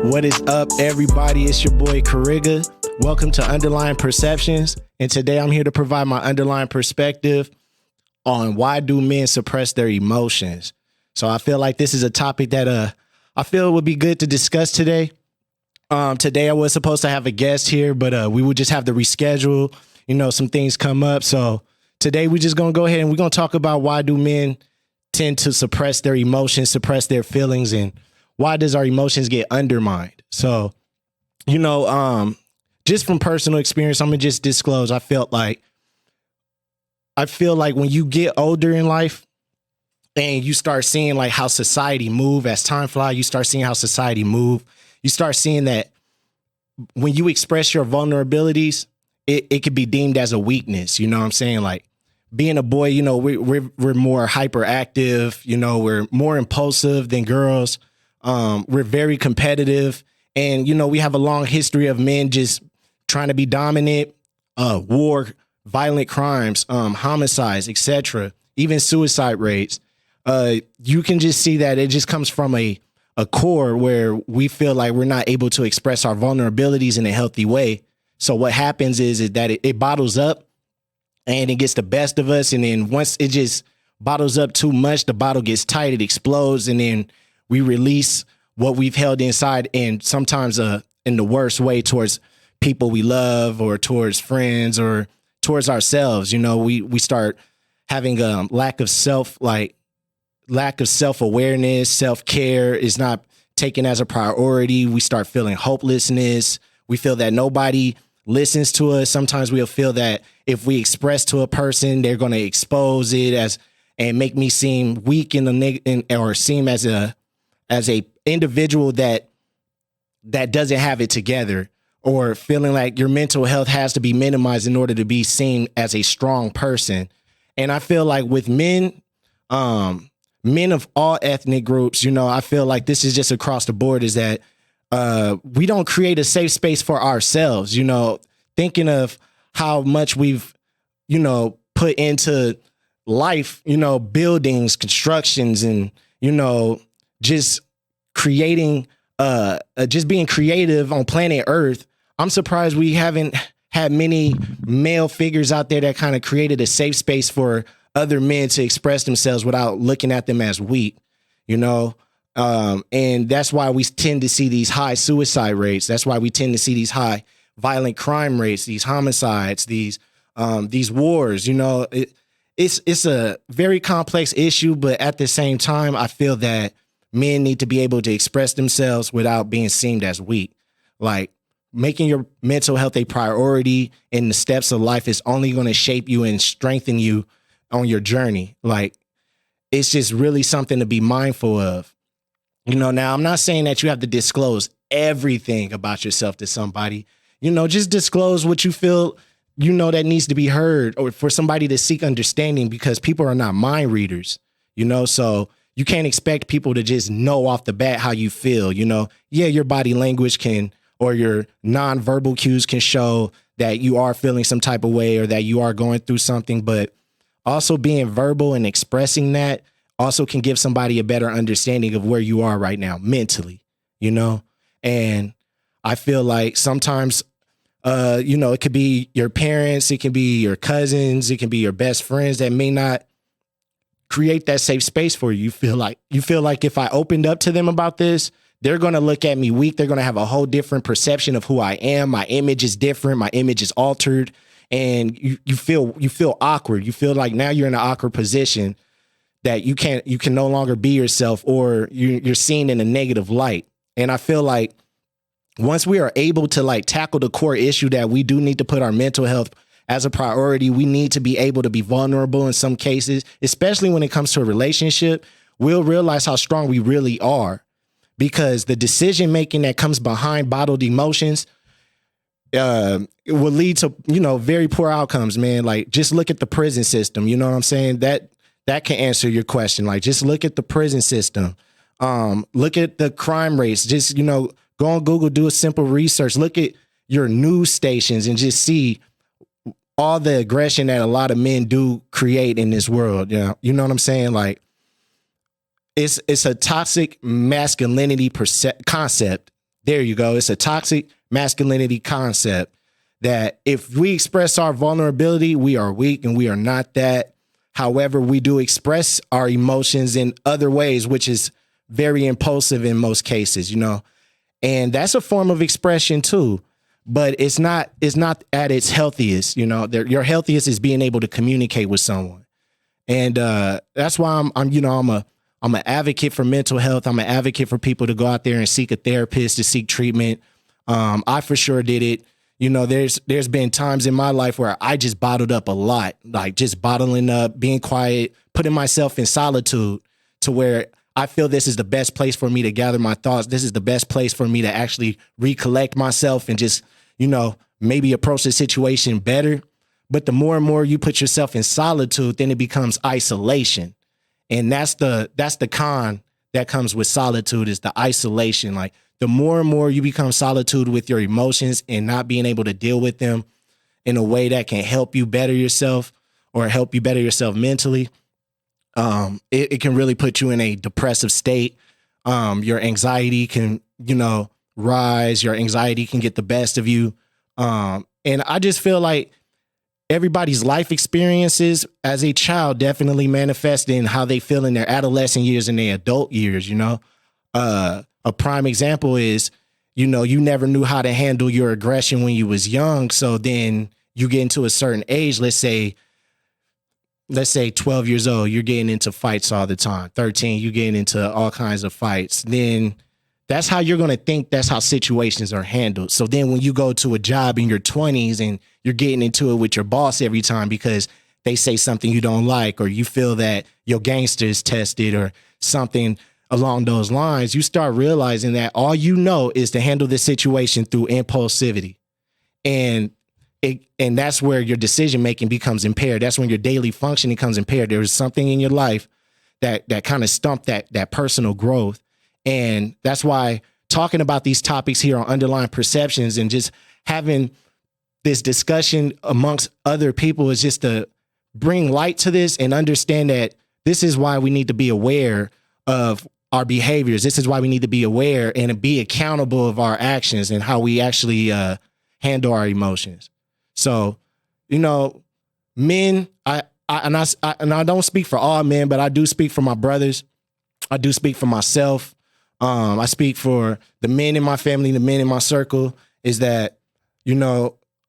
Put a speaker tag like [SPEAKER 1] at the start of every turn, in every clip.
[SPEAKER 1] What is up, everybody? It's your boy Xcariga. Welcome to Underlying Perceptions. And today I'm here to provide my underlying perspective on why do men suppress their emotions. So I feel like this is a topic that I feel would be good to discuss today. Today I was supposed to have a guest here, but we would just have to reschedule. Some things come up. So today we're just going to go ahead and we're going to talk about why do men tend to suppress their emotions, suppress their feelings, and why does our emotions get undermined? So, just from personal experience, I'm going to just disclose, I feel like when you get older in life and you start seeing like how society move as time flies, you start seeing how society move. You start seeing that when you express your vulnerabilities, it could be deemed as a weakness. You know what I'm saying? Like being a boy, we're more hyperactive, we're more impulsive than girls. We're very competitive, and, we have a long history of men just trying to be dominant, war, violent crimes, homicides, etc., even suicide rates. You can just see that it just comes from a core where we feel like we're not able to express our vulnerabilities in a healthy way. So what happens is that it bottles up and it gets the best of us. And then once it just bottles up too much, the bottle gets tight, it explodes, and then we release what we've held inside, and sometimes in the worst way, towards people we love or towards friends or towards ourselves. We start having lack of self-awareness, self-care is not taken as a priority. We start feeling hopelessness. We feel that nobody listens to us. Sometimes we'll feel that if we express to a person, they're going to expose it and make me seem weak or seem as a individual that doesn't have it together, or feeling like your mental health has to be minimized in order to be seen as a strong person. And I feel like with men of all ethnic groups, I feel like this is just across the board, is that we don't create a safe space for ourselves, thinking of how much we've, put into life, buildings, constructions, and, just creating, just being creative on planet Earth. I'm surprised we haven't had many male figures out there that kind of created a safe space for other men to express themselves without looking at them as weak, and that's why we tend to see these high suicide rates. That's why we tend to see these high violent crime rates, these homicides, these wars. It's a very complex issue, but at the same time, I feel that men need to be able to express themselves without being seen as weak. Like, making your mental health a priority in the steps of life is only going to shape you and strengthen you on your journey. Like, it's just really something to be mindful of. Now I'm not saying that you have to disclose everything about yourself to somebody. Just disclose what you feel, that needs to be heard, or for somebody to seek understanding, because people are not mind readers, so you can't expect people to just know off the bat how you feel. Yeah, your body language can, or your nonverbal cues can show that you are feeling some type of way or that you are going through something, but also being verbal and expressing that also can give somebody a better understanding of where you are right now mentally, and I feel like sometimes, it could be your parents, it can be your cousins, it can be your best friends that may not create that safe space for you. You feel like if I opened up to them about this, they're going to look at me weak. They're going to have a whole different perception of who I am. My image is different. My image is altered. And you feel awkward. You feel like now you're in an awkward position that you can no longer be yourself, or you're seen in a negative light. And I feel like once we are able to tackle the core issue that we do need to put our mental health as a priority, we need to be able to be vulnerable in some cases, especially when it comes to a relationship. We'll realize how strong we really are, because the decision making that comes behind bottled emotions it will lead to, very poor outcomes, man. Like, just look at the prison system. You know what I'm saying? That can answer your question. Like, just look at the prison system. Look at the crime rates. Just, go on Google, do a simple research. Look at your news stations and just see all the aggression that a lot of men do create in this world. You know what I'm saying? Like, it's a toxic masculinity concept There you go. It's a toxic masculinity concept that if we express our vulnerability, we are weak and we are not that. However, we do express our emotions in other ways, which is very impulsive in most cases, and that's a form of expression too. But it's not at its healthiest. Your healthiest is being able to communicate with someone. And that's why I'm an advocate for mental health. I'm an advocate for people to go out there and seek a therapist, to seek treatment. I for sure did it. There's been times in my life where I just bottled up a lot, like just bottling up, being quiet, putting myself in solitude to where I feel this is the best place for me to gather my thoughts. This is the best place for me to actually recollect myself and just, maybe approach the situation better. But the more and more you put yourself in solitude, then it becomes isolation. And that's the con that comes with solitude, is the isolation. Like the more and more you become solitude with your emotions and not being able to deal with them in a way that can help you better yourself or help you better yourself mentally, it can really put you in a depressive state. Your anxiety can, rise. Your anxiety can get the best of you. And I just feel like everybody's life experiences as a child definitely manifest in how they feel in their adolescent years and their adult years, A prime example is, you never knew how to handle your aggression when you was young. So then you get into a certain age, let's say 12 years old, you're getting into fights all the time. 13, you're getting into all kinds of fights. Then that's how you're going to think. That's how situations are handled. So then when you go to a job in your 20s and you're getting into it with your boss every time because they say something you don't like, or you feel that your gangster is tested or something along those lines, you start realizing that all you know is to handle this situation through impulsivity. And that's where your decision making becomes impaired. That's when your daily functioning becomes impaired. There is something in your life that kind of stumped that personal growth. And that's why talking about these topics here on underlying perceptions and just having this discussion amongst other people is just to bring light to this and understand that this is why we need to be aware of our behaviors. This is why we need to be aware and be accountable of our actions and how we actually handle our emotions. So, men, I don't speak for all men, but I do speak for my brothers. I do speak for myself. I speak for the men in my family, the men in my circle, is that,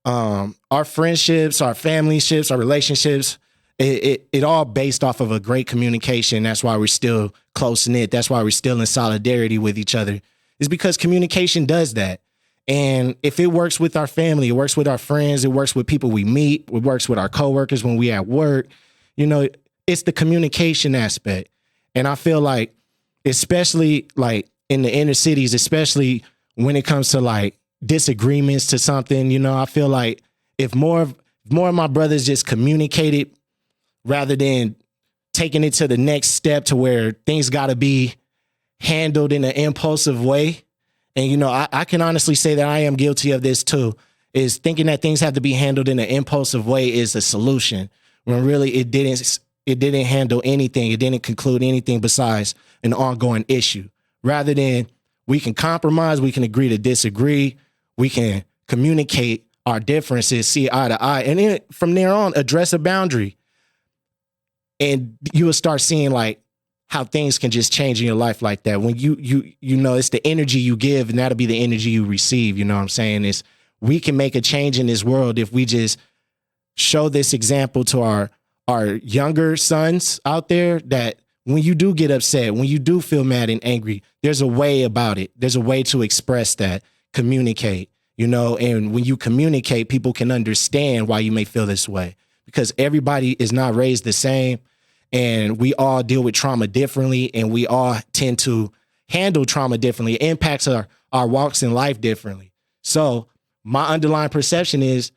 [SPEAKER 1] our friendships, our family-ships, our relationships, it all based off of a great communication. That's why we're still close-knit. That's why we're still in solidarity with each other. It's because communication does that. And if it works with our family, it works with our friends, it works with people we meet, it works with our coworkers when we at work, it's the communication aspect. And I feel like, especially like in the inner cities, especially when it comes to like disagreements to something, I feel like if more of my brothers just communicated rather than taking it to the next step to where things got to be handled in an impulsive way. And, I can honestly say that I am guilty of this too, is thinking that things have to be handled in an impulsive way is a solution when really it didn't handle anything. It didn't conclude anything besides an ongoing issue. Rather than we can compromise, we can agree to disagree, we can communicate our differences, see eye to eye, and then from there on, address a boundary. And you will start seeing like how things can just change in your life like that. When it's the energy you give, and that'll be the energy you receive. You know what I'm saying? Is we can make a change in this world if we just show this example to our younger sons out there that when you do get upset, when you do feel mad and angry, there's a way about it. There's a way to express that, communicate, and when you communicate, people can understand why you may feel this way, because everybody is not raised the same. And we all deal with trauma differently, and we all tend to handle trauma differently. It impacts our walks in life differently. So my underlying perception is,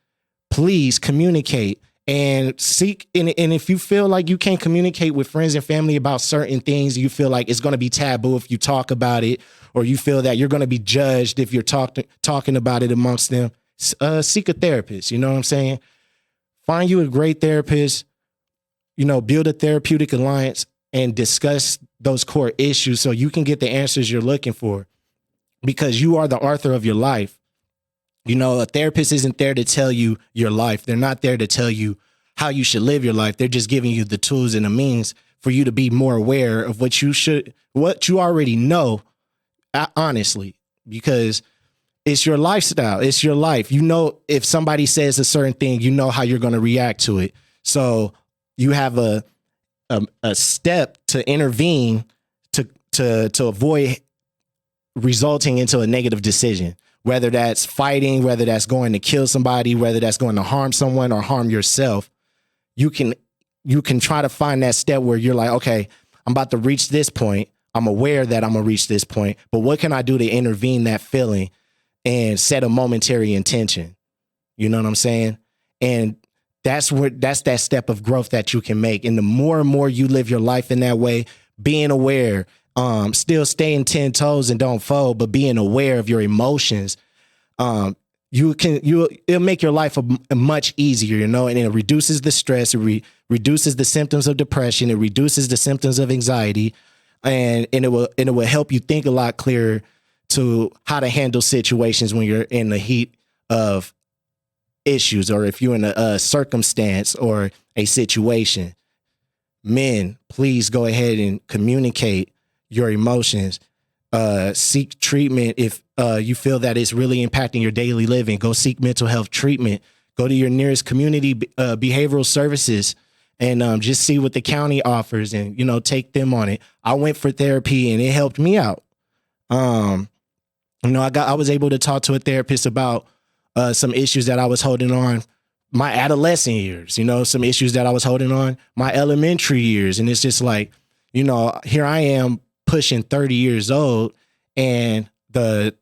[SPEAKER 1] please communicate and seek. And if you feel like you can't communicate with friends and family about certain things, you feel like it's going to be taboo if you talk about it, or you feel that you're going to be judged if you're talking about it amongst them, seek a therapist. You know what I'm saying? Find you a great therapist. Build a therapeutic alliance and discuss those core issues so you can get the answers you're looking for. because you are the author of your life. You know, a therapist isn't there to tell you your life. They're not there to tell you how you should live your life. They're just giving you the tools and the means for you to be more aware of what you already know, honestly, because it's your lifestyle. It's your life. You know, if somebody says a certain thing, you know how you're going to react to it. So you have a step to intervene to avoid resulting into a negative decision, whether that's fighting, whether that's going to kill somebody, whether that's going to harm someone or harm yourself. You can try to find that step where you're like, okay, I'm about to reach this point. I'm aware that I'm going to reach this point, but what can I do to intervene that feeling and set a momentary intention? You know what I'm saying? And that's that step of growth that you can make. And the more and more you live your life in that way, being aware, still staying 10 toes and don't fold, but being aware of your emotions, it'll make your life a much easier, you know, and it reduces the stress. It reduces the symptoms of depression. It reduces the symptoms of anxiety, and it will help you think a lot clearer to how to handle situations when you're in the heat of issues, or if you're in a circumstance or a situation. Men, please go ahead and communicate your emotions. Seek treatment if you feel that it's really impacting your daily living. Go seek mental health treatment. Go to your nearest community behavioral services and just see what the county offers, and, you know, take them on it. I went for therapy and it helped me out. You know, I was able to talk to a therapist about some issues that I was holding on my adolescent years, you know, some issues that I was holding on my elementary years. And it's just like, you know, here I am pushing 30 years old, and the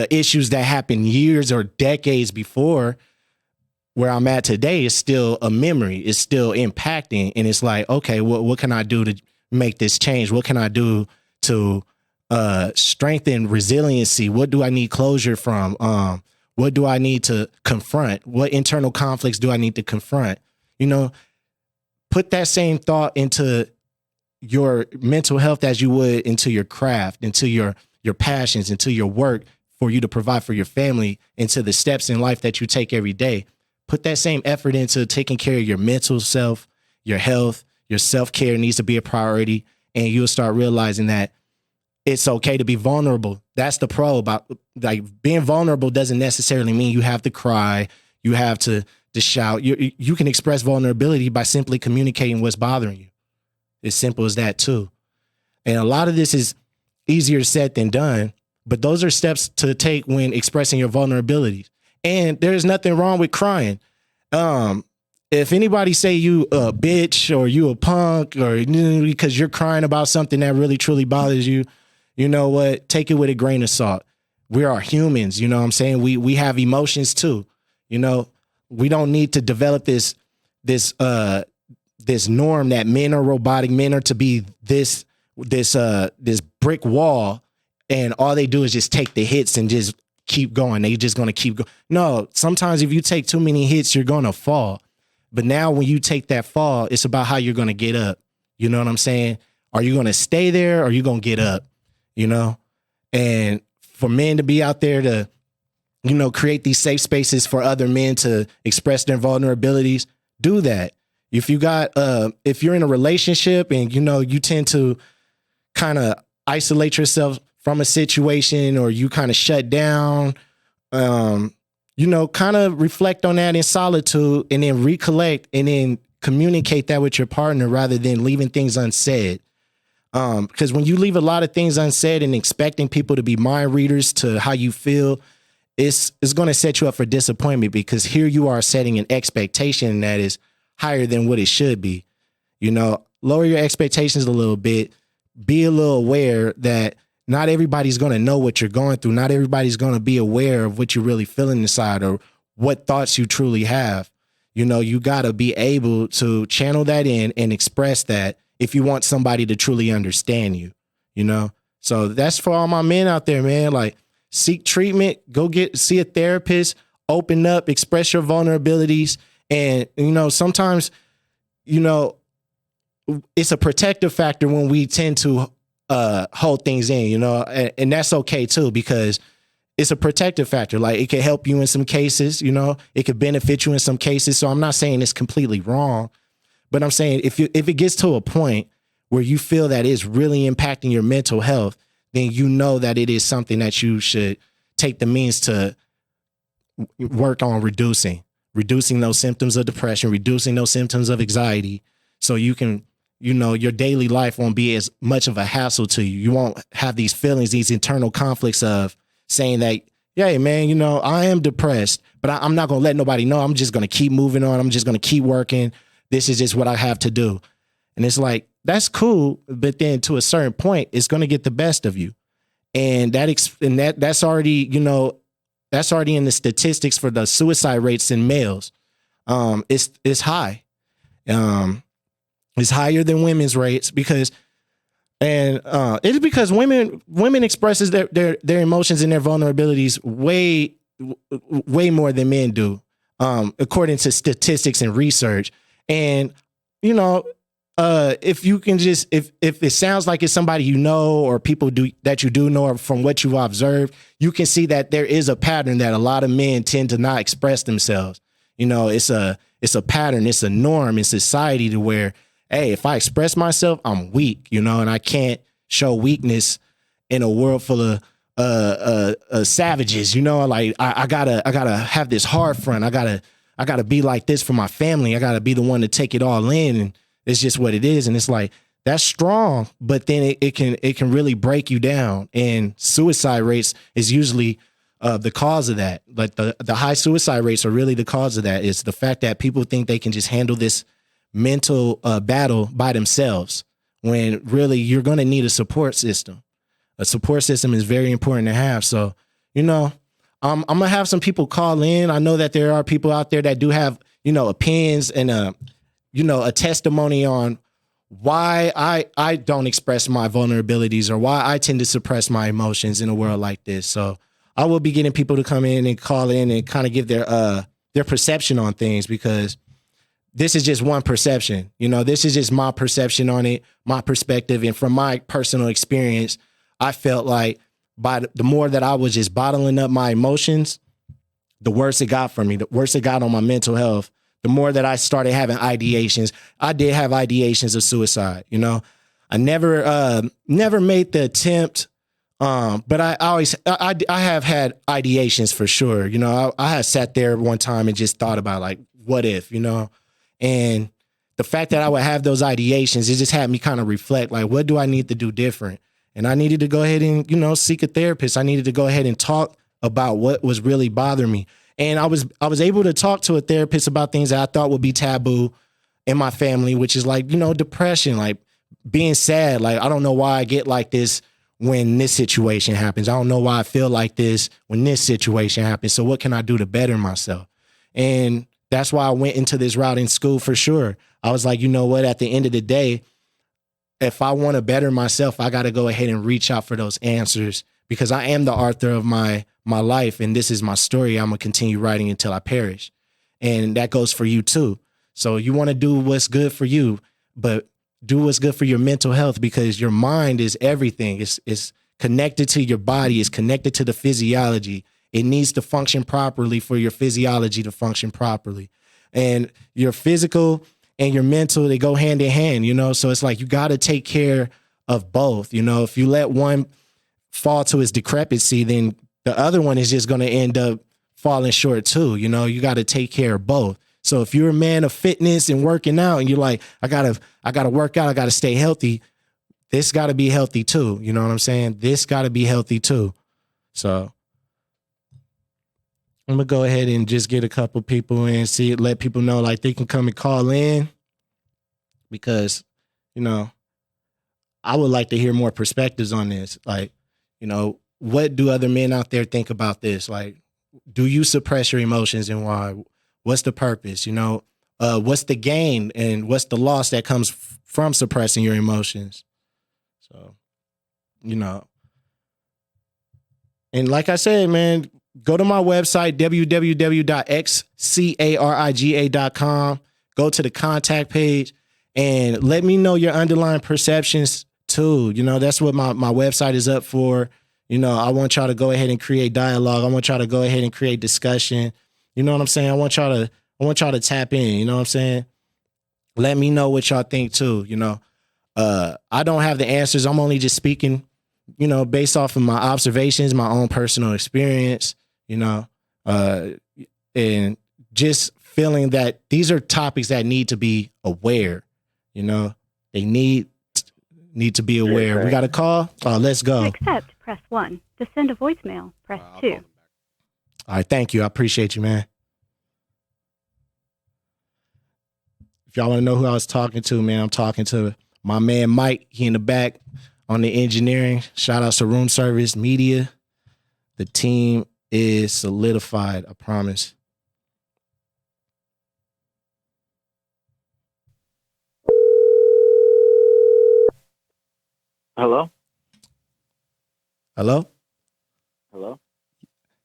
[SPEAKER 1] issues that happened years or decades before where I'm at today is still a memory. It's still impacting. And it's like, okay, what can I do to make this change? What can I do to strengthen resiliency? What do I need closure from? What do I need to confront? What internal conflicts do I need to confront? You know, put that same thought into your mental health as you would into your craft, into your passions, into your work for you to provide for your family, into the steps in life that you take every day. Put that same effort into taking care of your mental self, your health, your self-care needs to be a priority. And you'll start realizing that it's okay to be vulnerable. That's the pro about, like, being vulnerable doesn't necessarily mean you have to cry. You have to shout. You can express vulnerability by simply communicating what's bothering you. As simple as that too. And a lot of this is easier said than done, but those are steps to take when expressing your vulnerabilities. And there's nothing wrong with crying. If anybody say you a bitch or you a punk, or because you're crying about something that really truly bothers you, you know what? Take it with a grain of salt. We are humans, you know what I'm saying? We have emotions too. You know, we don't need to develop this norm that men are robotic, men are to be this brick wall, and all they do is just take the hits and just keep going. They just going to keep going. No, sometimes if you take too many hits, you're going to fall. But now when you take that fall, it's about how you're going to get up. You know what I'm saying? Are you going to stay there, or are you going to get up? You know? And for men to be out there to, you know, create these safe spaces for other men to express their vulnerabilities, do that. If you're in a relationship and, you know, you tend to kind of isolate yourself from a situation, or you kind of shut down, you know, kind of reflect on that in solitude, and then recollect, and then communicate that with your partner rather than leaving things unsaid. Because when you leave a lot of things unsaid and expecting people to be mind readers to how you feel, it's going to set you up for disappointment, because here you are setting an expectation that is higher than what it should be. You know, lower your expectations a little bit. Be a little aware that not everybody's going to know what you're going through. Not everybody's going to be aware of what you're really feeling inside, or what thoughts you truly have. You know, you got to be able to channel that in and express that if you want somebody to truly understand you, you know? So that's for all my men out there, man. Like, seek treatment, go see a therapist, open up, express your vulnerabilities. And, you know, sometimes, you know, it's a protective factor when we tend to hold things in, you know, and that's okay too, because it's a protective factor. Like it can help you in some cases, you know, it could benefit you in some cases. So I'm not saying it's completely wrong, but I'm saying if it gets to a point where you feel that it's really impacting your mental health, then you know that it is something that you should take the means to work on reducing those symptoms of depression, reducing those symptoms of anxiety, so you can, you know, your daily life won't be as much of a hassle to you. You won't have these feelings, these internal conflicts of saying that, yeah, man, you know, I am depressed, but I'm not going to let nobody know. I'm just going to keep moving on. I'm just going to keep working. This is just what I have to do. And it's like, that's cool. But then to a certain point, it's going to get the best of you. And that's already, you know, that's already in the statistics for the suicide rates in males. It's high. It's higher than women's rates because it's because women expresses their emotions and their vulnerabilities way more than men do, according to statistics and research. And you know, if you can just if it sounds like it's somebody you know or people that you do know, or from what you've observed, you can see that there is a pattern that a lot of men tend to not express themselves. You know, it's a pattern, it's a norm in society to where, hey, if I express myself, I'm weak, you know, and I can't show weakness in a world full of savages, you know, like I gotta have this hard front. I gotta be like this for my family. I gotta be the one to take it all in. And it's just what it is. And it's like, that's strong, but then it can really break you down. And suicide rates is usually the cause of that. Like the high suicide rates are really the cause of that. It's the fact that people think they can just handle this mental battle by themselves, when really you're going to need a support system. A support system is very important to have. So, you know, I'm going to have some people call in. I know that there are people out there that do have, you know, opinions and, you know, a testimony on why I don't express my vulnerabilities or why I tend to suppress my emotions in a world like this. So I will be getting people to come in and call in and kind of give their perception on things, because this is just one perception. You know, this is just my perception on it, my perspective. And from my personal experience, I felt like by the more that I was just bottling up my emotions, the worse it got for me, the worse it got on my mental health, the more that I started having ideations. I did have ideations of suicide, you know. I never made the attempt, but I have had ideations for sure. You know, I had sat there one time and just thought about, like, what if, you know? And the fact that I would have those ideations, it just had me kind of reflect, like, what do I need to do different? And I needed to go ahead and, you know, seek a therapist. I needed to go ahead and talk about what was really bothering me. And I was able to talk to a therapist about things that I thought would be taboo in my family, which is like, you know, depression, like being sad. Like, I don't know why I get like this when this situation happens. I don't know why I feel like this when this situation happens. So what can I do to better myself? And that's why I went into this route in school for sure. I was like, you know what, at the end of the day, if I want to better myself, I got to go ahead and reach out for those answers, because I am the author of my life, and this is my story. I'm going to continue writing until I perish. And that goes for you too. So you want to do what's good for you, but do what's good for your mental health, because your mind is everything. It's connected to your body. It's connected to the physiology. It needs to function properly for your physiology to function properly. And your physical and your mental, they go hand in hand, you know? So it's like, you got to take care of both. You know, if you let one fall to its decrepancy, then the other one is just going to end up falling short too. You know, you got to take care of both. So if you're a man of fitness and working out and you're like, I gotta work out, I gotta stay healthy, this got to be healthy too. You know what I'm saying? This got to be healthy too. So I'm going to go ahead and just get a couple people in, let people know, like, they can come and call in, because, you know, I would like to hear more perspectives on this. Like, you know, what do other men out there think about this? Like, do you suppress your emotions, and why? What's the purpose? You know, what's the gain and what's the loss that comes from suppressing your emotions? So, you know, and like I said, man, go to my website, www.xcariga.com. Go to the contact page and let me know your underlying perceptions too. You know, that's what my website is up for. You know, I want y'all to go ahead and create dialogue. I want y'all to go ahead and create discussion. You know what I'm saying? I want y'all to tap in. You know what I'm saying? Let me know what y'all think too. You know, I don't have the answers. I'm only just speaking, you know, based off of my observations, my own personal experience, you know, and just feeling that these are topics that need to be aware, you know, they need to be aware. We got a call. Oh, let's go.
[SPEAKER 2] To accept, press 1. To send a voicemail, press 2.
[SPEAKER 1] All right. Thank you. I appreciate you, man. If y'all want to know who I was talking to, man, I'm talking to my man, Mike. He in the back on the engineering. Shout out to Room Service Media. The team is solidified. I promise.
[SPEAKER 3] Hello?
[SPEAKER 1] Hello?
[SPEAKER 3] Hello?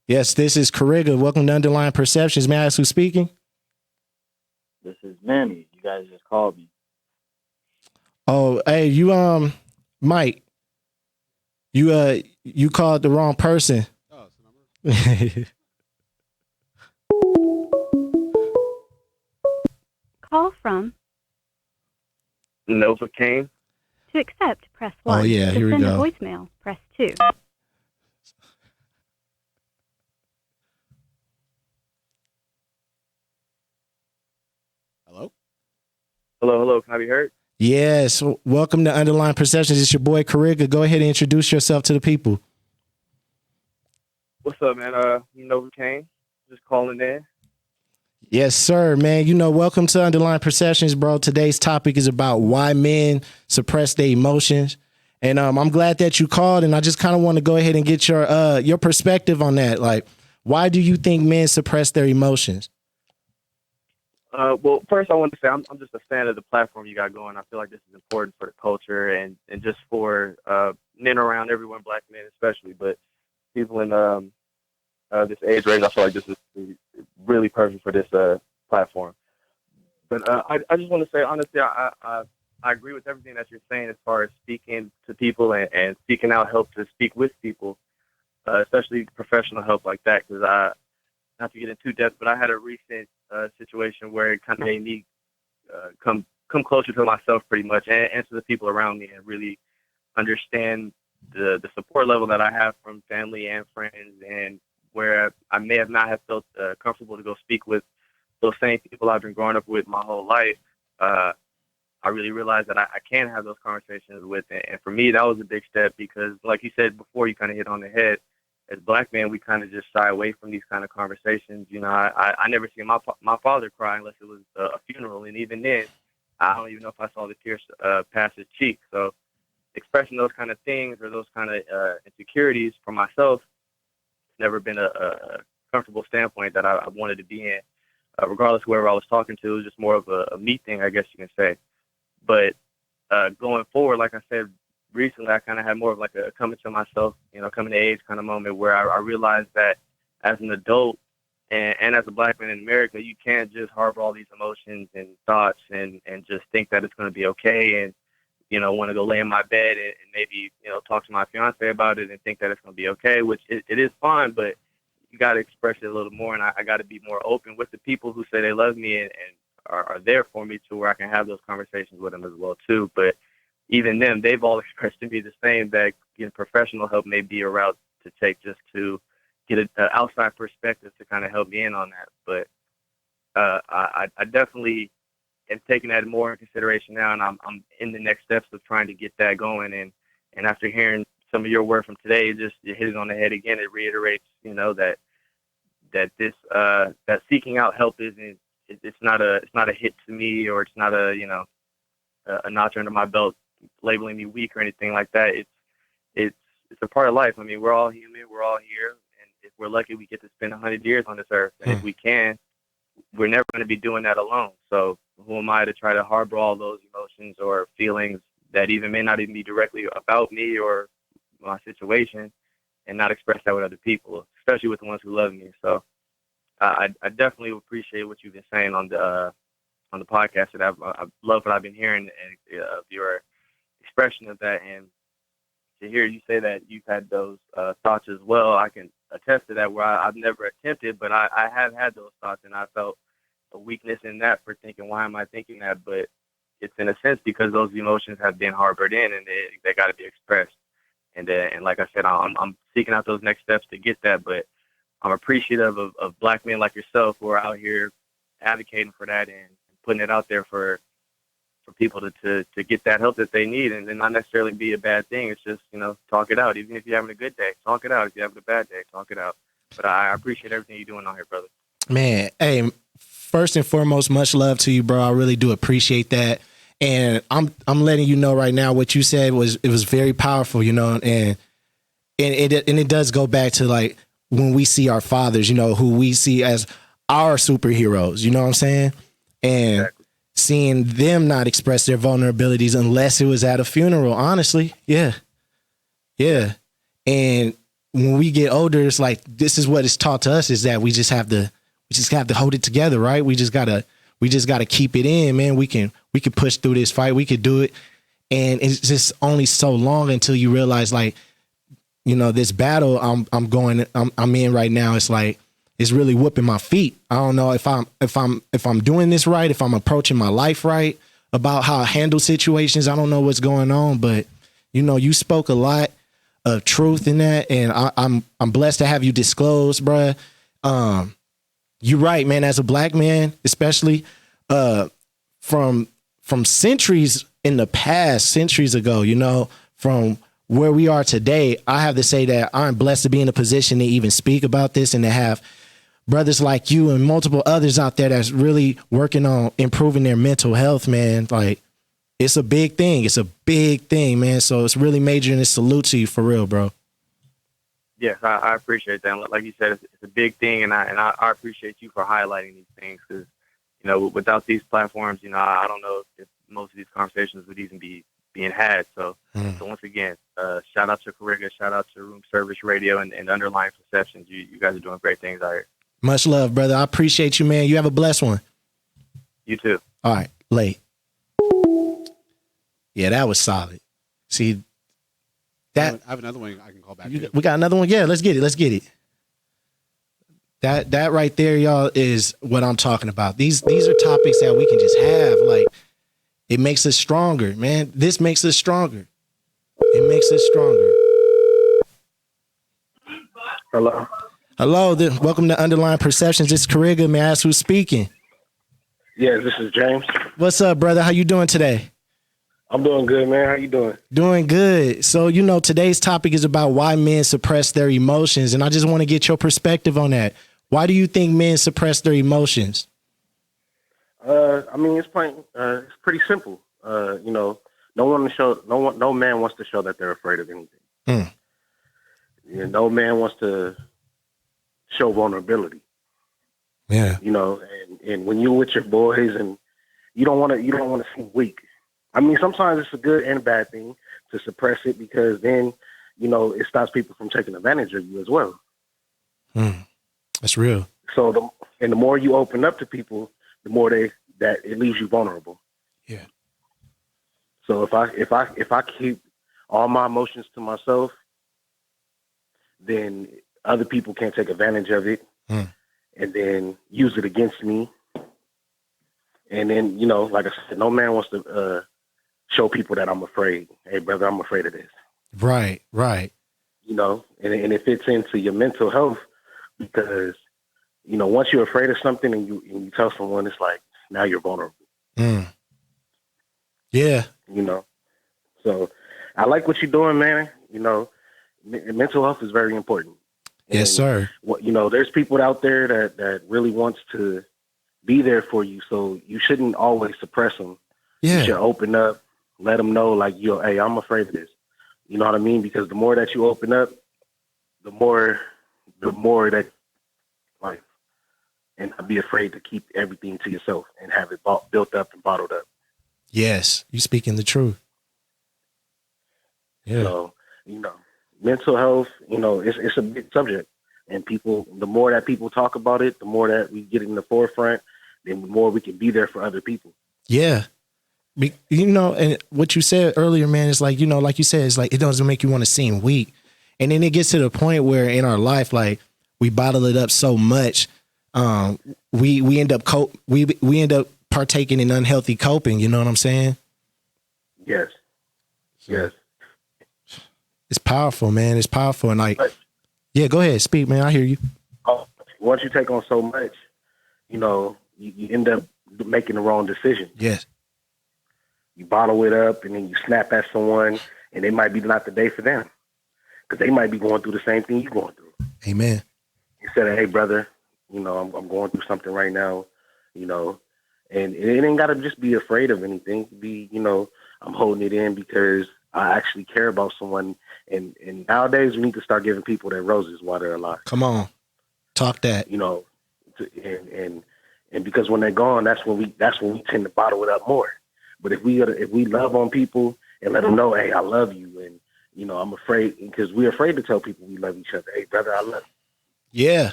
[SPEAKER 1] Yes, this is Xcariga. Welcome to Underlying Perceptions. May I ask who's speaking?
[SPEAKER 3] This is Manny. You guys just called me.
[SPEAKER 1] Oh, hey, you Mike. You called the wrong person. Oh,
[SPEAKER 2] Call from.
[SPEAKER 3] Nova Kane?
[SPEAKER 2] To accept, press 1.
[SPEAKER 1] Oh, yeah, here we
[SPEAKER 2] to send
[SPEAKER 1] go.
[SPEAKER 2] a voicemail, press 2.
[SPEAKER 1] Hello?
[SPEAKER 3] Hello. Can I be heard?
[SPEAKER 1] Yes. Welcome to Underlying Perceptions. It's your boy Xcariga. Go ahead and introduce yourself to the people.
[SPEAKER 3] What's up, man? Nova Kane. Just calling in.
[SPEAKER 1] Yes, sir, man. You know, welcome to Underlying Perceptions, bro. Today's topic is about why men suppress their emotions. And I'm glad that you called, and I just kind of want to go ahead and get your perspective on that. Like, why do you think men suppress their emotions?
[SPEAKER 3] Well, first I want to say I'm just a fan of the platform you got going. I feel like this is important for the culture and just for men around, everyone, black men especially, but people in this age range. I feel like this is really perfect for this platform. But I just want to say, honestly, I agree with everything that you're saying as far as speaking to people and seeking out help to speak with people, especially professional help like that, because not to get into depth, but I had a recent situation where it kind of made me come closer to myself pretty much and to the people around me and really understand the support level that I have from family and friends, and where I may have not have felt comfortable to go speak with those same people I've been growing up with my whole life. I really realized that I can have those conversations with. And for me, that was a big step because, like you said before, you kind of hit on the head. As black men, we kind of just shy away from these kind of conversations. You know, I never seen my father cry unless it was a funeral. And even then, I don't even know if I saw the tears pass his cheek. So expressing those kind of things or those kind of insecurities for myself, it's never been a comfortable standpoint that I wanted to be in. Regardless of whoever I was talking to, it was just more of a me thing, I guess you can say. But going forward, like I said, recently I kind of had more of like a coming to myself, you know, coming to age kind of moment where I realized that as an adult and as a black man in America, you can't just harbor all these emotions and thoughts and just think that it's going to be okay and, you know, want to go lay in my bed and maybe, you know, talk to my fiance about it and think that it's going to be okay, which it is fine, but you got to express it a little more. And I got to be more open with the people who say they love me and are there for me to where I can have those conversations with them as well too. But even them, they've all expressed to me the same, that professional help may be a route to take just to get an outside perspective to kind of help me in on that. But I definitely am taking that more in consideration now, and I'm in the next steps of trying to get that going. And after hearing some of your word from today, you hit it on the head again. It reiterates, you know, that this that seeking out help it's not a hit to me, or it's not a notch under my belt labeling me weak or anything like that. It's a part of life. I mean, we're all human, we're all here, and if we're lucky, we get to spend 100 years on this earth. And if we can, we're never going to be doing that alone. So who am I to try to harbor all those emotions or feelings that even may not even be directly about me or my situation, and not express that with other people, especially with the ones who love me. So I definitely appreciate what you've been saying on the podcast. And I love what I've been hearing of your expression of that. And to hear you say that you've had those thoughts as well, I can attest to that, where I've never attempted, but I have had those thoughts, and I felt a weakness in that for thinking, why am I thinking that? But it's in a sense because those emotions have been harbored in, and they got to be expressed. And like I said, I'm seeking out those next steps to get that. But I'm appreciative of black men like yourself who are out here advocating for that and putting it out there for people to get that help that they need, and not necessarily be a bad thing. It's just, talk it out. Even if you're having a good day, talk it out. If you're having a bad day, talk it out. But I appreciate everything you're doing on here, brother.
[SPEAKER 1] Man, hey, first and foremost, much love to you, bro. I really do appreciate that. And I'm letting you know right now what you said was very powerful, and it does go back to like when we see our fathers, who we see as our superheroes, you know what I'm saying? And exactly. Seeing them not express their vulnerabilities unless it was at a funeral, honestly. Yeah. Yeah. And when we get older, it's like, this is what is taught to us, is that we just have to hold it together, right? We just gotta keep it in, man. We can push through this fight. We could do it. And it's just only so long until you realize, like, this battle I'm in right now, it's like, it's really whooping my feet. I don't know if I'm doing this right, if I'm approaching my life right, about how I handle situations. I don't know what's going on, but you spoke a lot of truth in that, and I'm blessed to have you disclose, bruh. You're right, man. As a black man, especially from centuries in the past, centuries ago, from where we are today, I have to say that I'm blessed to be in a position to even speak about this and to have brothers like you and multiple others out there that's really working on improving their mental health, man. Like, it's a big thing. It's a big thing, man. So it's really major, and a salute to you for real, bro.
[SPEAKER 3] Yes, I appreciate that. Like you said, it's a big thing, and I appreciate you for highlighting these things, because, without these platforms, I don't know if most of these conversations would even be being had. So once again, shout out to Xcariga, shout out to Room Service Radio and Underlying Perceptions. You guys are doing great things out here.
[SPEAKER 1] Much love, brother. I appreciate you, man. You have a blessed one.
[SPEAKER 3] You too.
[SPEAKER 1] All right, late. Yeah, that was solid. See, that
[SPEAKER 4] I have another one I can call back.
[SPEAKER 1] We got another one. Yeah, let's get it. That right there, y'all, is what I'm talking about. These are topics that we can just have. Like, it makes us stronger, man. This makes us stronger. It makes us stronger. Hello. Welcome to Underlying Perceptions. This is Xcariga. May I ask who's speaking?
[SPEAKER 5] Yeah, this is James.
[SPEAKER 1] What's up, brother? How you doing today?
[SPEAKER 5] I'm doing good, man. How you doing?
[SPEAKER 1] Doing good. So, today's topic is about why men suppress their emotions, and I just want to get your perspective on that. Why do you think men suppress their emotions?
[SPEAKER 5] It's pretty simple. No man wants to show that they're afraid of anything. No man wants to show vulnerability.
[SPEAKER 1] Yeah.
[SPEAKER 5] And when you're with your boys, and you don't want to seem weak. Sometimes it's a good and a bad thing to suppress it, because then, it stops people from taking advantage of you as well.
[SPEAKER 1] That's real.
[SPEAKER 5] So the more you open up to people, the more that it leaves you vulnerable.
[SPEAKER 1] Yeah.
[SPEAKER 5] So if I keep all my emotions to myself, then other people can't take advantage of it and then use it against me. And then, like I said, no man wants to show people that I'm afraid. Hey, brother, I'm afraid of this.
[SPEAKER 1] Right.
[SPEAKER 5] And it fits into your mental health, because, once you're afraid of something and you tell someone, it's like, now you're vulnerable.
[SPEAKER 1] Yeah.
[SPEAKER 5] So I like what you're doing, man. Mental health is very important.
[SPEAKER 1] Yes, sir.
[SPEAKER 5] There's people out there that really wants to be there for you. So you shouldn't always suppress them.
[SPEAKER 1] Yeah.
[SPEAKER 5] You should open up, let them know, like, hey, I'm afraid of this. You know what I mean? Because the more that you open up, the more that, like, and not be afraid to keep everything to yourself and have it built up and bottled up.
[SPEAKER 1] Yes. You speaking the truth. Yeah.
[SPEAKER 5] So, mental health, it's a big subject, and the more that people talk about it, the more that we get in the forefront, then the more we can be there for other people.
[SPEAKER 1] Yeah. You know, and what you said earlier, man, is like, you know, like you said, it's like it doesn't make you want to seem weak. And then it gets to the point where in our life, like we bottle it up so much, we end up we end up partaking in unhealthy coping. You know what I'm saying?
[SPEAKER 5] Yes. Yes.
[SPEAKER 1] It's powerful, man. It's powerful. And like, yeah, go ahead, speak, man. I hear you.
[SPEAKER 5] Once you take on so much, you know, you end up making the wrong decision.
[SPEAKER 1] Yes.
[SPEAKER 5] You bottle it up and then you snap at someone and it might be not the day for them because they might be going through the same thing you're going through.
[SPEAKER 1] Amen.
[SPEAKER 5] You said, hey, brother, you know, I'm going through something right now, you know, and it ain't got to just be afraid of anything. Be, you know, I'm holding it in because I actually care about someone. And nowadays we need to start giving people their roses while they're alive.
[SPEAKER 1] Come on. Talk that.
[SPEAKER 5] You know, and because when they're gone, that's when we tend to bottle it up more. But if we love on people and let them know, hey, I love you, and you know, I'm afraid because we're afraid to tell people we love each other. Hey, brother, I love you.
[SPEAKER 1] Yeah.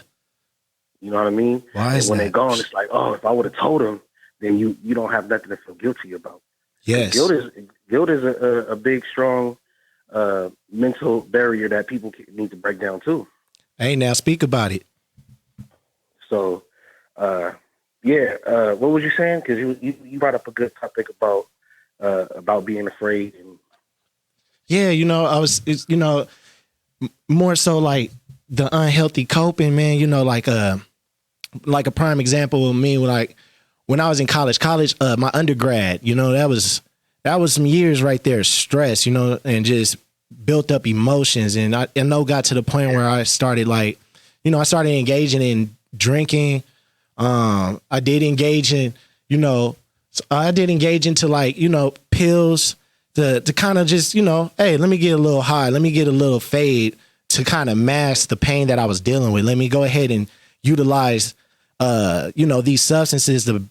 [SPEAKER 5] You know what I mean?
[SPEAKER 1] Why is
[SPEAKER 5] and when
[SPEAKER 1] that?
[SPEAKER 5] they're gone, it's like, oh, if I would have told them, then you don't have nothing to feel guilty about.
[SPEAKER 1] Yes.
[SPEAKER 5] Guilt is a big, strong mental barrier that people need to break down too.
[SPEAKER 1] Hey, now speak about it.
[SPEAKER 5] So, what was you saying? Because you brought up a good topic about being afraid. And
[SPEAKER 1] yeah, you know, you know, more so like the unhealthy coping, man. You know, like a prime example of me, like when I was in college, my undergrad. You know, that was some years right there, stress. You know, and just built up emotions, and I know got to the point where I started like, you know, I started engaging in drinking. I did engage in, you know, into like, you know, pills to kind of just, you know, hey, let me get a little high. Let me get a little fade to kind of mask the pain that I was dealing with. Let me go ahead and utilize, you know, these substances to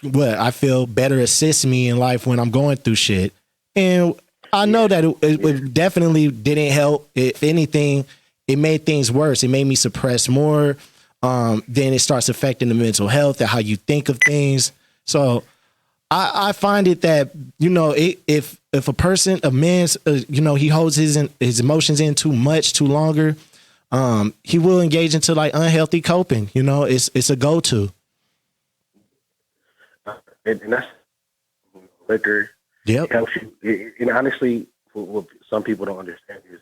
[SPEAKER 1] what I feel better assist me in life when I'm going through shit. And I know that it definitely didn't help. If anything, it made things worse. It made me suppress more. Then it starts affecting the mental health and how you think of things. So I find it that, you know, if a man's, you know, he holds his emotions in too much, too longer, he will engage into like unhealthy coping. You know, it's a go-to.
[SPEAKER 5] and that's liquor.
[SPEAKER 1] Yep.
[SPEAKER 5] It helps you. And honestly, what some people don't understand is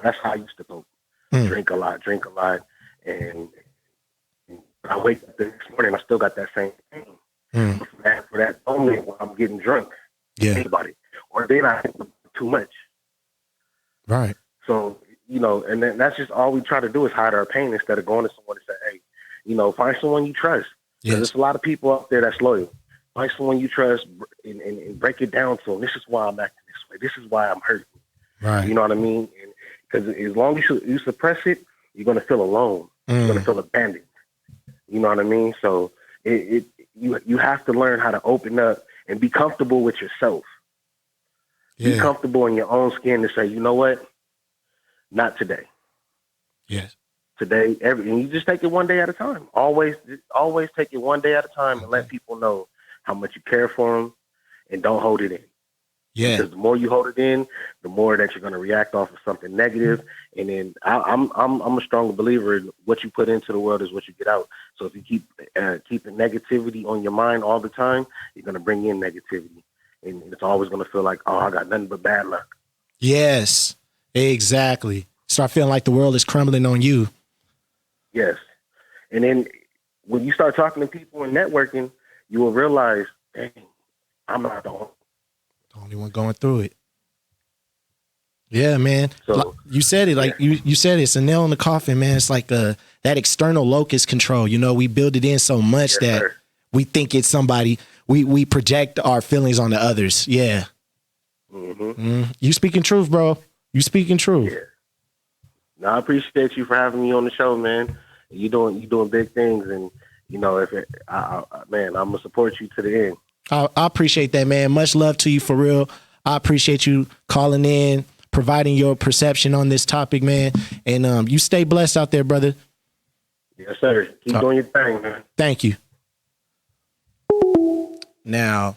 [SPEAKER 5] that's how I used to cope. Drink a lot. And I wake up the next morning, I still got that same pain. For that moment when I'm getting drunk, think about it. Or then I think too much.
[SPEAKER 1] Right.
[SPEAKER 5] So, you know, and then that's just all we try to do is hide our pain instead of going to someone and say, hey, you know, find someone you trust. Yes. There's a lot of people out there that's loyal. Find someone you trust and break it down to them. This is why I'm acting this way. This is why I'm hurting. Right. You know what I mean? Because as long as you suppress it, you're going to feel alone. You're going to feel abandoned. You know what I mean? So you have to learn how to open up and be comfortable with yourself. Yeah. Be comfortable in your own skin to say, you know what? Not today.
[SPEAKER 1] Yes.
[SPEAKER 5] Today, and you just take it one day at a time. Always take it one day at a time and let people know how much you care for them, and don't hold it in. Yeah. Because the more you hold it in, the more that you're going to react off of something negative. And then I'm a strong believer in what you put into the world is what you get out. So if you keep the negativity on your mind all the time, you're going to bring in negativity, and it's always going to feel like, oh, I got nothing but bad luck.
[SPEAKER 1] Yes, exactly. Start feeling like the world is crumbling on you.
[SPEAKER 5] Yes. And then when you start talking to people and networking, you will realize, dang, I'm not the
[SPEAKER 1] only one going through it. Yeah, man. So, you said it, like you said, it's a nail in the coffin, man. It's like that external locus control. You know, we build it in so much that we think it's somebody. We project our feelings on the others. Yeah. You speaking truth, bro. You speaking truth.
[SPEAKER 5] Yeah. No, I appreciate you for having me on the show, man. You doing big things, and you know, man, I'm gonna support you to the end.
[SPEAKER 1] I appreciate that, man. Much love to you, for real. I appreciate you calling in, providing your perception on this topic, man. And you stay blessed out there, brother.
[SPEAKER 5] Yes, sir. Keep doing your thing, man.
[SPEAKER 1] Thank you. Now,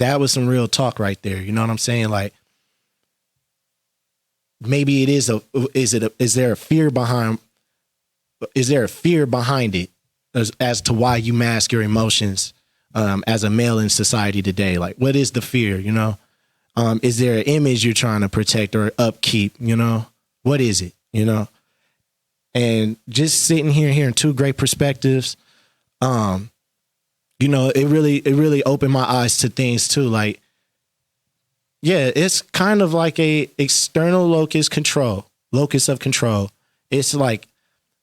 [SPEAKER 1] that was some real talk right there. You know what I'm saying? Like, maybe is there a fear behind it as to why you mask your emotions as a male in society today? Like, what is the fear, you know? Is there an image you're trying to protect or upkeep, you know? What is it, you know? And just sitting here hearing two great perspectives, you know, it really opened my eyes to things too. Like, yeah, it's kind of like a external locus of control. It's like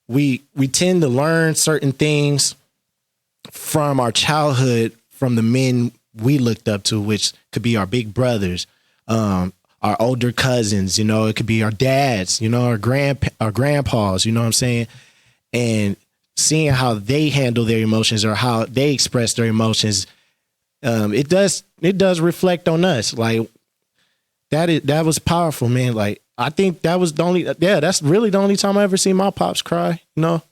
[SPEAKER 1] we tend to learn certain things from our childhood, from the men we looked up to, which could be our big brothers, our older cousins, you know, it could be our dads, you know, our grandpas, you know what I'm saying? And seeing how they handle their emotions or how they express their emotions, it does reflect on us. Like, that was powerful, man. Like, I think that's really the only time I ever seen my pops cry, you know?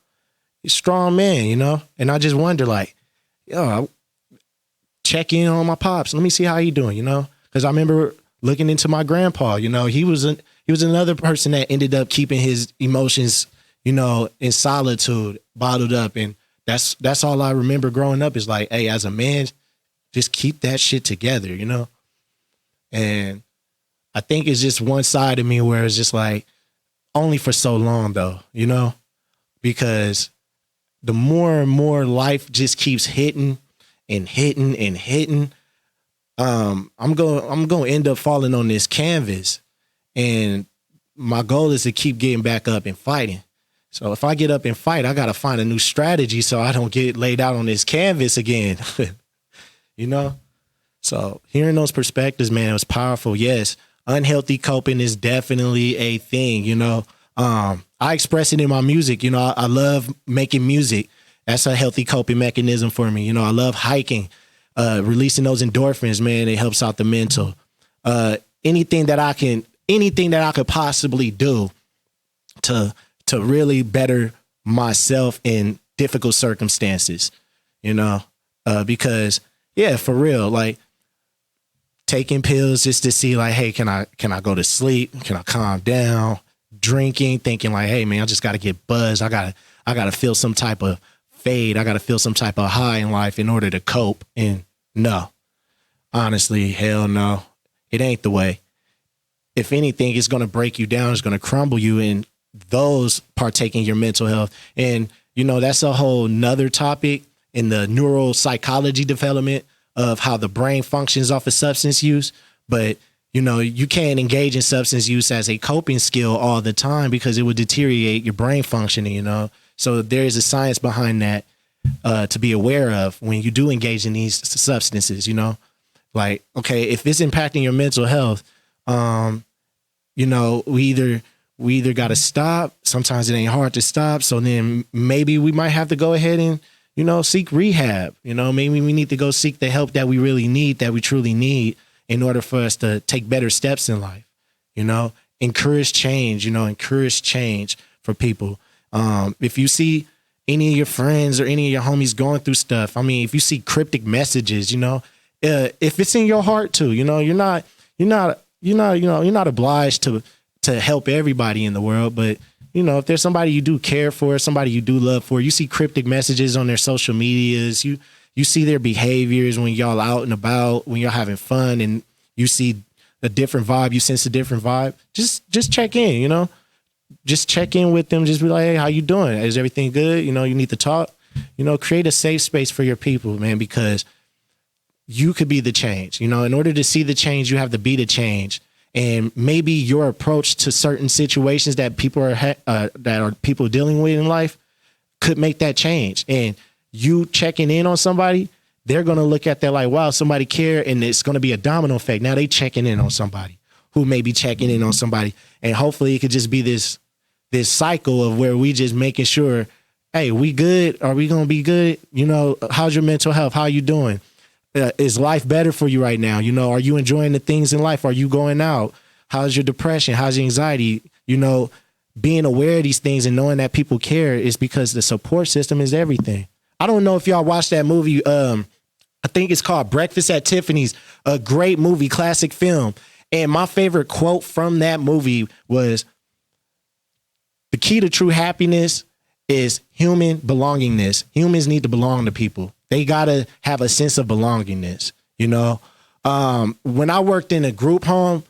[SPEAKER 1] He's a strong man, you know? And I just wonder, like, yo, check in on my pops. Let me see how he doing, you know? Because I remember looking into my grandpa, you know, he was another person that ended up keeping his emotions, you know, in solitude, bottled up. And that's all I remember growing up is like, hey, as a man, just keep that shit together, you know? And I think it's just one side of me where it's just like, only for so long though, you know? Because the more and more life just keeps hitting and hitting and hitting, I'm going to end up falling on this canvas, and my goal is to keep getting back up and fighting. So if I get up and fight, I got to find a new strategy so I don't get laid out on this canvas again, you know? So hearing those perspectives, man, it was powerful. Yes, unhealthy coping is definitely a thing, you know? I express it in my music. You know, I love making music. That's a healthy coping mechanism for me. You know, I love hiking, releasing those endorphins, man. It helps out the mental. Anything that I could possibly do to really better myself in difficult circumstances, you know, because yeah, for real, like taking pills just to see like, hey, can I go to sleep? Can I calm down? Drinking, thinking like, hey man, I just got to get buzzed. I gotta feel some type of fade. I gotta feel some type of high in life in order to cope. And no, honestly, hell no, it ain't the way. If anything, it's going to break you down. It's going to crumble you, and those partaking your mental health. And, you know, that's a whole nother topic in the neuropsychology development of how the brain functions off of substance use. But, you know, you can't engage in substance use as a coping skill all the time because it would deteriorate your brain functioning, you know. So there is a science behind that to be aware of when you do engage in these substances, you know. Like, okay, if it's impacting your mental health, you know, we either got to stop. Sometimes it ain't hard to stop. So then maybe we might have to go ahead and, you know, seek rehab. You know, maybe we need to go seek the help that we really need, that we truly need in order for us to take better steps in life. You know, encourage change for people. If you see any of your friends or any of your homies going through stuff, I mean, if you see cryptic messages, you know, if it's in your heart too, you know, you're not obliged to help everybody in the world, but you know, if there's somebody you do care for, somebody you do love for, you see cryptic messages on their social medias, you see their behaviors when y'all out and about, when you're having fun, and you see a different vibe, you sense a different vibe, just check in, you know, just check in with them. Just be like, hey, how you doing? Is everything good? You know, you need to talk, you know, create a safe space for your people, man, because you could be the change. You know, in order to see the change, you have to be the change. And maybe your approach to certain situations that people are people dealing with in life could make that change. And you checking in on somebody, they're going to look at that like, wow, somebody care. And it's going to be a domino effect. Now they checking in on somebody who may be checking in on somebody. And hopefully it could just be this cycle of where we just making sure, hey, we good? Are we going to be good? You know, how's your mental health? How you doing? Is life better for you right now? You know, are you enjoying the things in life? Are you going out? How's your depression? How's your anxiety? You know, being aware of these things and knowing that people care is because the support system is everything. I don't know if y'all watched that movie, I think it's called Breakfast at Tiffany's, a great movie, classic film. And my favorite quote from that movie was, the key to true happiness is human belongingness. Humans need to belong to people. They got to have a sense of belongingness, you know? When I worked in a group home,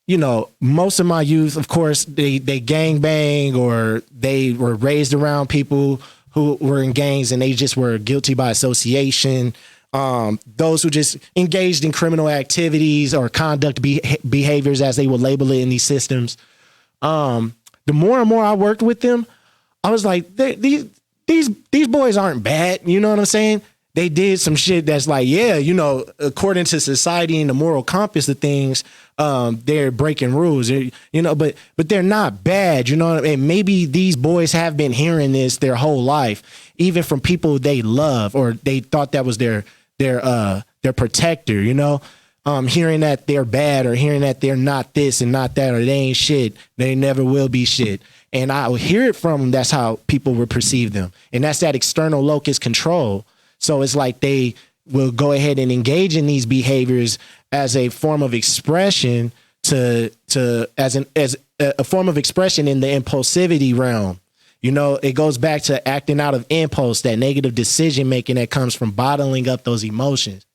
[SPEAKER 1] you know, most of my youth, of course, they gang bang, or they were raised around people who were in gangs and they just were guilty by association. Those who just engaged in criminal activities or conduct behaviors, as they would label it in these systems. The more and more I worked with them, I was like, these boys aren't bad. You know what I'm saying? They did some shit that's like, yeah, you know, according to society and the moral compass of things, they're breaking rules, you know, but they're not bad. You know what I mean? Maybe these boys have been hearing this their whole life, even from people they love, or they thought that was their protector, you know, hearing that they're bad, or hearing that they're not this and not that, or they ain't shit. They never will be shit. And I would hear it from them. That's how people would perceive them. And that's that external locus control. So it's like they will go ahead and engage in these behaviors as a form of expression as a form of expression in the impulsivity realm. You know, it goes back to acting out of impulse, that negative decision making that comes from bottling up those emotions.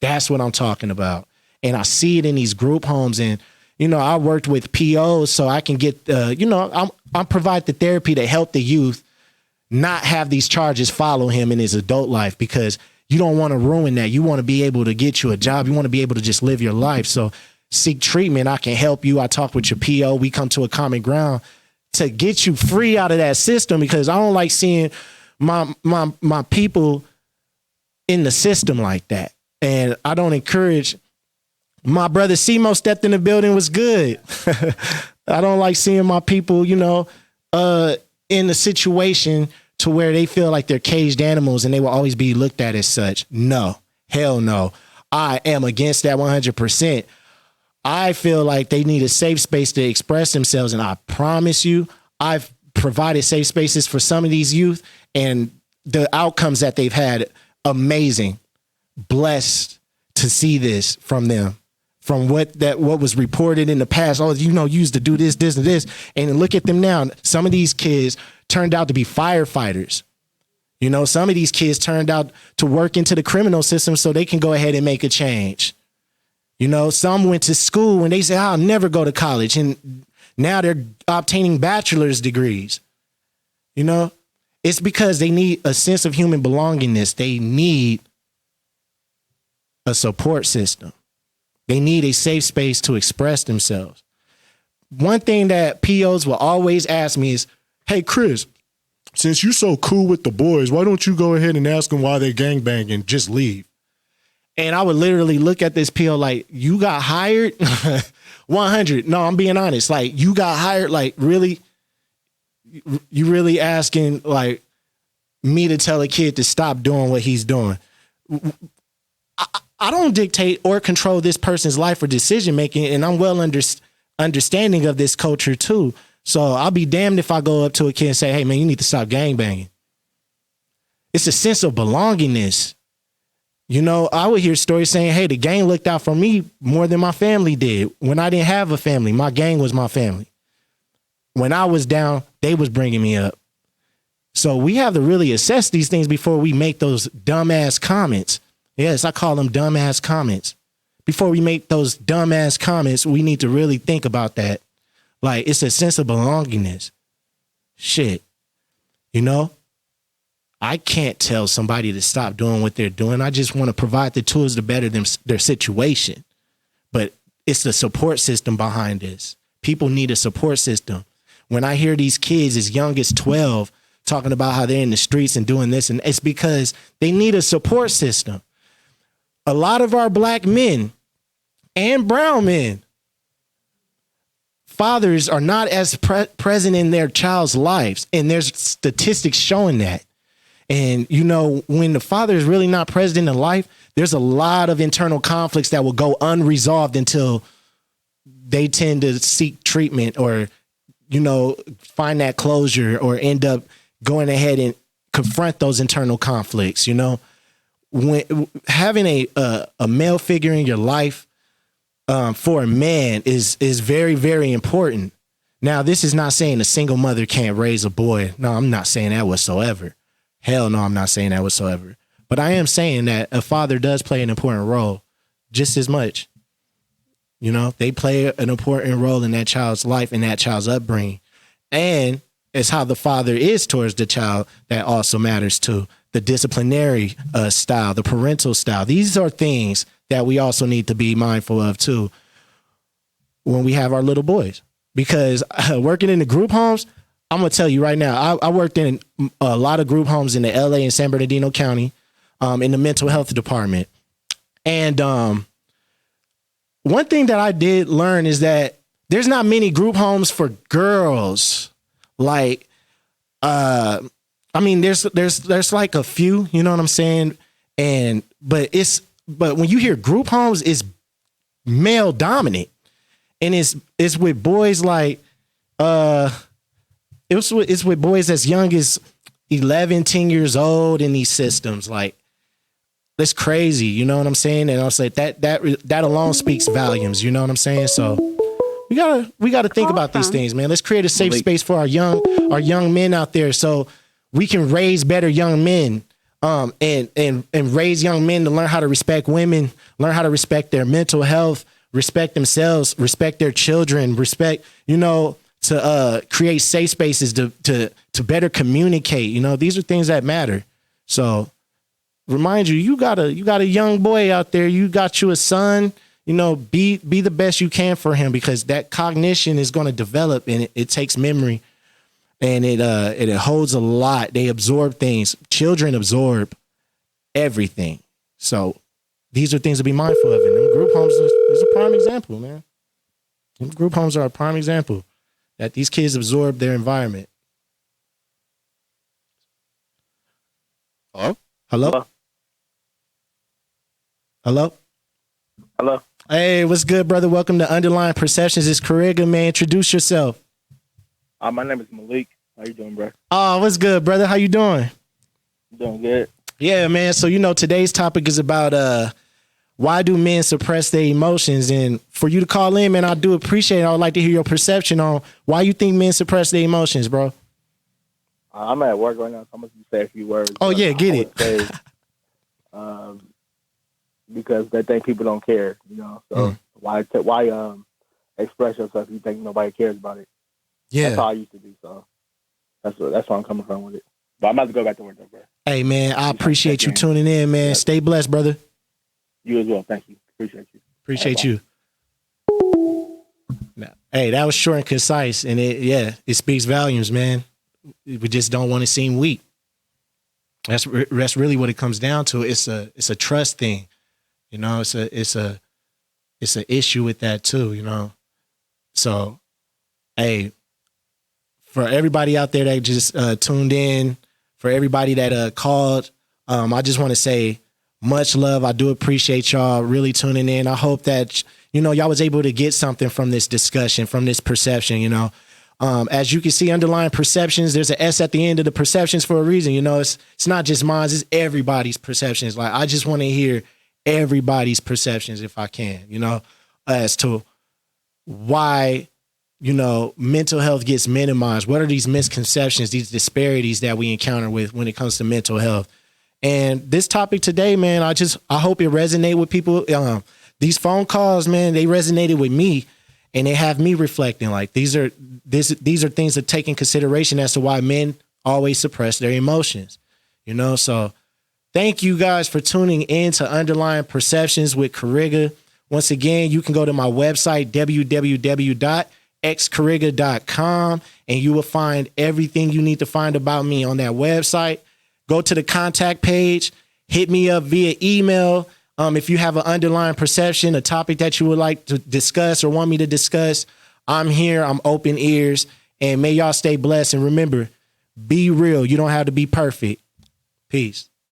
[SPEAKER 1] That's what I'm talking about. And I see it in these group homes. And, you know, I worked with POs so I can get, you know, I provide the therapy to help the youth not have these charges follow him in his adult life, because you don't want to ruin that. You want to be able to get you a job. You want to be able to just live your life. So seek treatment. I can help you. I talk with your PO. We come to a common ground to get you free out of that system, because I don't like seeing my people in the system like that. And I don't encourage. My brother Simo stepped in the building, was good. I don't like seeing my people, you know, in a situation to where they feel like they're caged animals and they will always be looked at as such. No, hell no. I am against that 100%. I feel like they need a safe space to express themselves. And I promise you, I've provided safe spaces for some of these youth, and the outcomes that they've had, amazing. Blessed to see this from them. From what was reported in the past. Oh, you know, you used to do this, this, and this. And look at them now. Some of these kids turned out to be firefighters. You know, some of these kids turned out to work into the criminal system so they can go ahead and make a change. You know, some went to school and they said, I'll never go to college. And now they're obtaining bachelor's degrees. You know, it's because they need a sense of human belongingness. They need a support system. They need a safe space to express themselves. One thing that POs will always ask me is, hey, Chris, since you're so cool with the boys, why don't you go ahead and ask them why they gangbang and just leave? And I would literally look at this PO like, you got hired? 100. No, I'm being honest. Like, you got hired? Like, really? You really asking, like, me to tell a kid to stop doing what he's doing? I don't dictate or control this person's life or decision making, and I'm well understanding of this culture too. So I'll be damned if I go up to a kid and say, hey man, you need to stop gangbanging. It's a sense of belongingness. You know, I would hear stories saying, hey, the gang looked out for me more than my family did. When I didn't have a family, my gang was my family. When I was down, they was bringing me up. So we have to really assess these things before we make those dumbass comments. Yes, I call them dumbass comments. Before we make those dumbass comments, we need to really think about that. Like, it's a sense of belongingness. Shit. You know, I can't tell somebody to stop doing what they're doing. I just want to provide the tools to better their situation. But it's the support system behind this. People need a support system. When I hear these kids as young as 12 talking about how they're in the streets and doing this, and it's because they need a support system. A lot of our black men and brown men, fathers are not as present in their child's lives. And there's statistics showing that. And, you know, when the father is really not present in life, there's a lot of internal conflicts that will go unresolved until they tend to seek treatment or, you know, find that closure or end up going ahead and confront those internal conflicts. You know, when having a male figure in your life for a man is very, very important. Now, this is not saying a single mother can't raise a boy. No, I'm not saying that whatsoever. Hell no, I'm not saying that whatsoever. But I am saying that a father does play an important role just as much. You know, they play an important role in that child's life and that child's upbringing. And it's how the father is towards the child that also matters too. The disciplinary style, the parental style. These are things that we also need to be mindful of too when we have our little boys. Because working in the group homes, I'm going to tell you right now, I worked in a lot of group homes in the LA and San Bernardino County in the mental health department. And one thing that I did learn is that there's not many group homes for girls. Like, I mean, there's like a few, you know what I'm saying? But when you hear group homes, it's male dominant. And it's with boys like, it's with boys as young as 11, 10 years old in these systems. Like, that's crazy. You know what I'm saying? And I was like, that alone speaks volumes. You know what I'm saying? So we gotta think about these things, man. Let's create a safe space for our young men out there, so we can raise better young men, and raise young men to learn how to respect women, learn how to respect their mental health, respect themselves, respect their children, respect, you know, to create safe spaces to better communicate. You know, these are things that matter. So remind you got a young boy out there, you got you a son, you know, be the best you can for him, because that cognition is going to develop, and it takes memory, and it holds a lot. They absorb things. Children absorb everything. So these are things to be mindful of. And them group homes is a prime example, man. Them group homes are a prime example that these kids absorb their environment.
[SPEAKER 3] Hello?
[SPEAKER 1] Hello? Hello?
[SPEAKER 3] Hello?
[SPEAKER 1] Hey, what's good, brother? Welcome to Underlying Perceptions. It's Xcariga, man. Introduce yourself.
[SPEAKER 3] My name is Malik. How you doing, bro?
[SPEAKER 1] Oh, what's good, brother? How you doing?
[SPEAKER 3] Doing good.
[SPEAKER 1] Yeah, man. So, you know, today's topic is about why do men suppress their emotions? And for you to call in, man, I do appreciate it. I would like to hear your perception on why you think men suppress their emotions, bro.
[SPEAKER 3] I'm at work right now, so I'm going to say a few words.
[SPEAKER 1] Oh, yeah, get it.
[SPEAKER 3] Say, because they think people don't care, you know. So why express yourself if you think nobody cares about it?
[SPEAKER 1] Yeah.
[SPEAKER 3] That's how I used to be, so that's where I'm coming from with it. But I'm about to go back to work, though, bro.
[SPEAKER 1] Hey, man, I appreciate you tuning in, man. Yeah. Stay blessed, brother.
[SPEAKER 3] You as well. Thank you. Appreciate you.
[SPEAKER 1] Appreciate you. Now, hey, that was short and concise, and it speaks volumes, man. We just don't want to seem weak. That's really what it comes down to. It's a trust thing, you know. It's an issue with that too, you know. So, hey, for everybody out there that just tuned in, for everybody that called, I just want to say much love. I do appreciate y'all really tuning in. I hope that, you know, y'all was able to get something from this discussion, from this perception, you know. As you can see, underlying perceptions, there's an S at the end of the perceptions for a reason. You know, it's not just mine, it's everybody's perceptions. Like, I just want to hear everybody's perceptions if I can, you know, as to why, you know, mental health gets minimized. What are these misconceptions, these disparities that we encounter with when it comes to mental health? And this topic today, man, I hope it resonate with people. These phone calls, man, they resonated with me, and they have me reflecting. Like, these are things to take in consideration as to why men always suppress their emotions, you know? So thank you guys for tuning in to Underlying Perceptions with Xcariga. Once again, you can go to my website, www.xcariga.com, and you will find everything you need to find about me on that website. Go to the contact page, hit me up via email. If you have an underlying perception, a topic that you would like to discuss or want me to discuss, I'm here. I'm open ears. And may y'all stay blessed. And remember, be real. You don't have to be perfect. Peace.